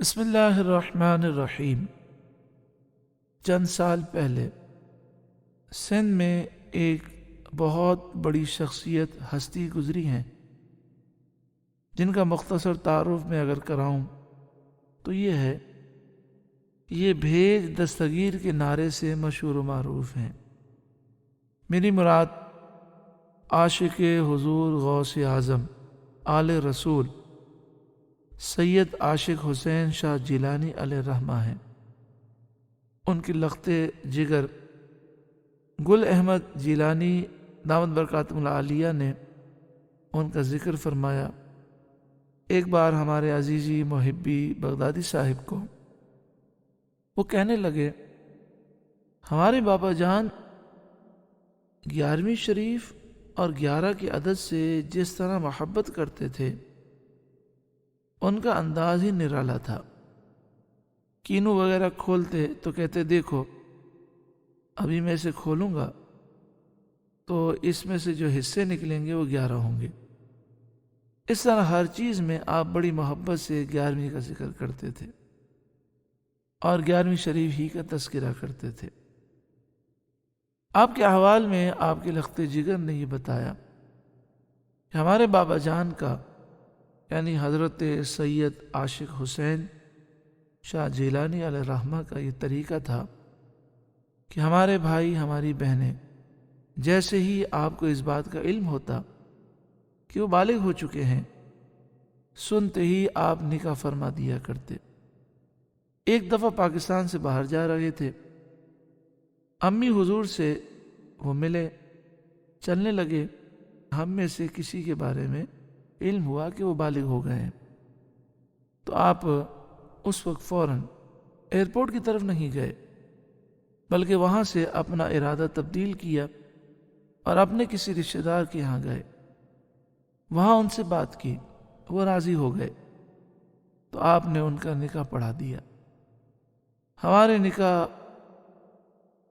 بسم اللہ الرحمن الرحیم۔ چند سال پہلے سندھ میں ایک بہت بڑی شخصیت ہستی گزری ہیں، جن کا مختصر تعارف میں اگر کراؤں تو یہ ہے، یہ بھیج دستگیر کے نعرے سے مشہور و معروف ہیں۔ میری مراد عاشق حضور غوث اعظم آل رسول سید عاشق حسین شاہ جیلانی علیہ الرحمہ ہیں۔ ان کی لخت جگر گل احمد جیلانی دامت برکاتہم العالیہ نے ان کا ذکر فرمایا۔ ایک بار ہمارے عزیزی محبی بغدادی صاحب کو وہ کہنے لگے، ہمارے بابا جان 11ویں شریف اور 11 کے عدد سے جس طرح محبت کرتے تھے، ان کا انداز ہی نرالا تھا۔ کینو وغیرہ کھولتے تو کہتے، دیکھو ابھی میں اسے کھولوں گا تو اس میں سے جو حصے نکلیں گے وہ 11 ہوں گے۔ اس طرح ہر چیز میں آپ بڑی محبت سے 11ویں کا ذکر کرتے تھے اور 11ویں شریف ہی کا تذکرہ کرتے تھے۔ آپ کے احوال میں آپ کے لخت جگر نے یہ بتایا کہ ہمارے بابا جان کا یعنی حضرت سید عاشق حسین شاہ جیلانی علیہ الرحمہ کا یہ طریقہ تھا کہ ہمارے بھائی ہماری بہنیں جیسے ہی آپ کو اس بات کا علم ہوتا کہ وہ بالغ ہو چکے ہیں، سنتے ہی آپ نکاح فرما دیا کرتے۔ ایک دفعہ پاکستان سے باہر جا رہے تھے، امی حضور سے وہ ملے، چلنے لگے۔ ہم میں سے کسی کے بارے میں علم ہوا کہ وہ بالغ ہو گئے ہیں، تو آپ اس وقت فوراً ایئرپورٹ کی طرف نہیں گئے، بلکہ وہاں سے اپنا ارادہ تبدیل کیا اور اپنے کسی رشتہ دار کے یہاں گئے۔ وہاں ان سے بات کی، وہ راضی ہو گئے تو آپ نے ان کا نکاح پڑھا دیا۔ ہمارے نکاح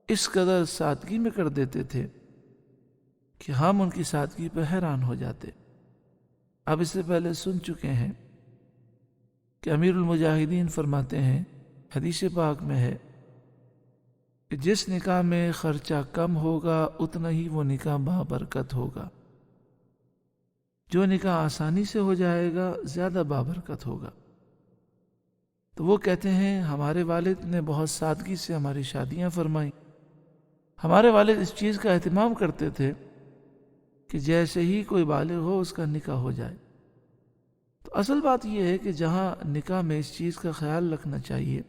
اس قدر سادگی میں کر دیتے تھے کہ ہم ان کی سادگی پر حیران ہو جاتے۔ اب اس سے پہلے سن چکے ہیں کہ امیر المجاہدین فرماتے ہیں، حدیث پاک میں ہے کہ جس نکاح میں خرچہ کم ہوگا اتنا ہی وہ نکاح بابرکت ہوگا، جو نکاح آسانی سے ہو جائے گا زیادہ بابرکت ہوگا۔ تو وہ کہتے ہیں، ہمارے والد نے بہت سادگی سے ہماری شادیاں فرمائیں۔ ہمارے والد اس چیز کا اہتمام کرتے تھے کہ جیسے ہی کوئی بالغ ہو اس کا نکاح ہو جائے۔ تو اصل بات یہ ہے کہ جہاں نکاح میں اس چیز کا خیال رکھنا چاہیے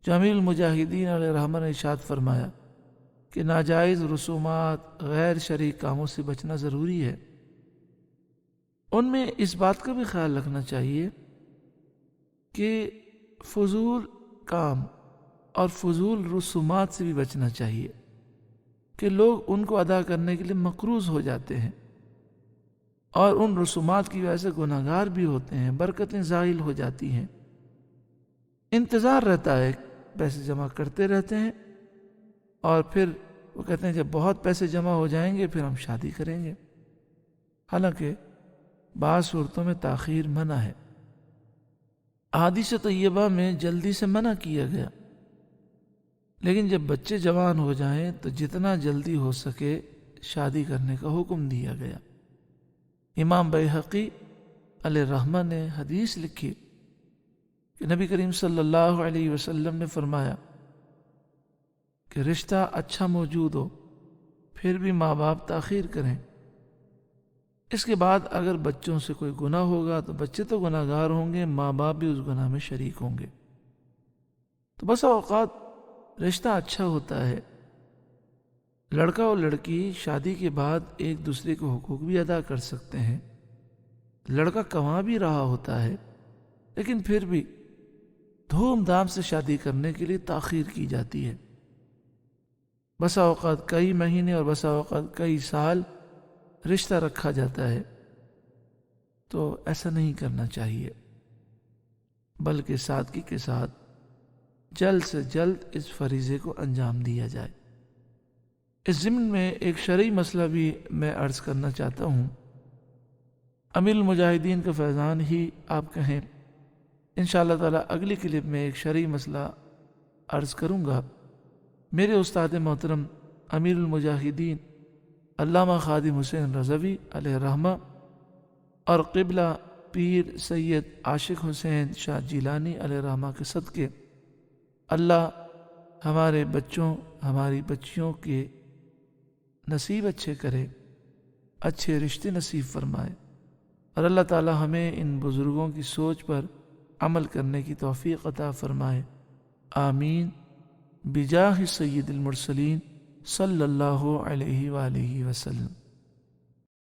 جو امیر المجاہدین علیہ الرحمہ نے ارشاد فرمایا کہ ناجائز رسومات غیر شرعی کاموں سے بچنا ضروری ہے، ان میں اس بات کا بھی خیال رکھنا چاہیے کہ فضول کام اور فضول رسومات سے بھی بچنا چاہیے کہ لوگ ان کو ادا کرنے کے لیے مقروض ہو جاتے ہیں اور ان رسومات کی وجہ سے گناہگار بھی ہوتے ہیں، برکتیں زائل ہو جاتی ہیں۔ انتظار رہتا ہے، پیسے جمع کرتے رہتے ہیں اور پھر وہ کہتے ہیں جب بہت پیسے جمع ہو جائیں گے پھر ہم شادی کریں گے، حالانکہ بعض صورتوں میں تاخیر منع ہے۔ احادیث طیبہ میں جلدی سے منع کیا گیا، لیکن جب بچے جوان ہو جائیں تو جتنا جلدی ہو سکے شادی کرنے کا حکم دیا گیا۔ امام بیہقی علیہ الرحمہ نے حدیث لکھی کہ نبی کریم صلی اللہ علیہ وسلم نے فرمایا کہ رشتہ اچھا موجود ہو پھر بھی ماں باپ تاخیر کریں، اس کے بعد اگر بچوں سے کوئی گناہ ہوگا تو بچے تو گناہ گار ہوں گے، ماں باپ بھی اس گناہ میں شریک ہوں گے۔ تو بس اوقات رشتہ اچھا ہوتا ہے، لڑکا اور لڑکی شادی کے بعد ایک دوسرے کے حقوق بھی ادا کر سکتے ہیں، لڑکا کما بھی رہا ہوتا ہے لیکن پھر بھی دھوم دھام سے شادی کرنے کے لیے تاخیر کی جاتی ہے۔ بسا اوقات کئی مہینے اور بسا اوقات کئی سال رشتہ رکھا جاتا ہے، تو ایسا نہیں کرنا چاہیے، بلکہ سادگی کے ساتھ جلد سے جلد اس فریضے کو انجام دیا جائے۔ اس ضمن میں ایک شرعی مسئلہ بھی میں عرض کرنا چاہتا ہوں۔ امیر المجاہدین کا فیضان ہی آپ کہیں انشاءاللہ تعالیٰ اگلی کلپ میں ایک شرعی مسئلہ عرض کروں گا۔ میرے استاد محترم امیر المجاہدین علامہ خادم حسین رضوی علیہ رحمہ اور قبلہ پیر سید عاشق حسین شاہ جیلانی علیہ رحمہ کے صدقے اللہ ہمارے بچوں ہماری بچیوں کے نصیب اچھے کرے، اچھے رشتے نصیب فرمائے، اور اللہ تعالی ہمیں ان بزرگوں کی سوچ پر عمل کرنے کی توفیق عطا فرمائے، آمین، بجاہ سید المرسلین صلی اللہ علیہ وآلہ وسلم۔